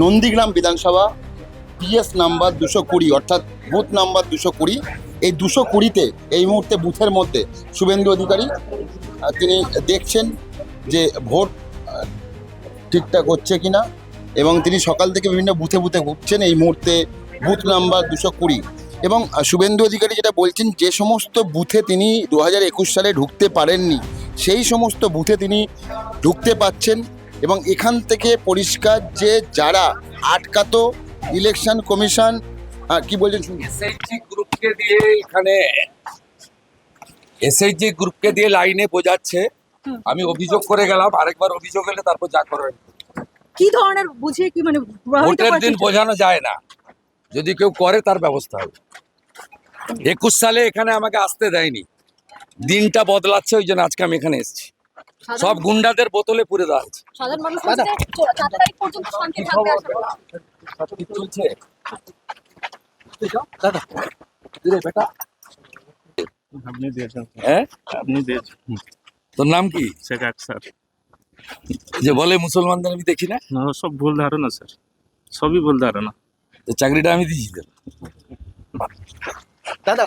নন্দীগ্রাম বিধানসভা PS number 220 অর্থাৎ booth number 220, এই 220-তে এই মুহূর্তে বুথের মধ্যে শুভেন্দু অধিকারী তিনি দেখছেন যে ভোট ঠিকঠাক হচ্ছে কিনা, এবং তিনি সকাল থেকে বিভিন্ন বুথে বুথে ঘুরছেন। এই মুহূর্তে বুথ নাম্বার 220 এবং শুভেন্দু অধিকারী যেটা বলছেন, যে সমস্ত বুথে তিনি 2021 সালে ঢুকতে পারেননি সেই সমস্ত বুথে তিনি ঢুকতে পাচ্ছেন। এবং এখান থেকে পরিষ্কার যে যারা আটকাতো ইলেকশন কমিশন কি বলছেন শুনুন। এসএইচজি গ্রুপকে দিয়ে এখানে এসএইচজি গ্রুপকে দিয়ে লাইনে বোঝাচ্ছে। আমি অভিযোগ করে গেলাম, আরেকবার অভিযোগ এলে তারপর যা করার। কি ধরনের বুঝিয়ে কি মানে প্রভাবিত ভোটের করার দিন চেষ্টা? বোঝানো যায় না, যদি কেউ করে তার ব্যবস্থা হবে। 21 সালে এখানে আমাকে আসতে দেয়নি, দিনটা বদলাচ্ছে, ওই জন্য আজকে আমি এখানে এসেছি। সব গুন্ডাদের বোতলে পুরে দেওয়া হয়েছে। সাধারণ মানুষ বলছে 4 তারিখ পর্যন্ত শান্তি থাকবে আসলে। কি চলছে দাদা? রে বেটা, আপনি দিয়েছেন স্যার। হ্যাঁ, আপনি দিয়েছেন তোর নাম কি? শেখ স্যার। যে বলে মুসলমানদের আমি দেখি না, না, সব ভুল ধারণা স্যার, সবই ভুল ধারণা। তো চাকরিটা আমি দিয়েছি তো। দাদা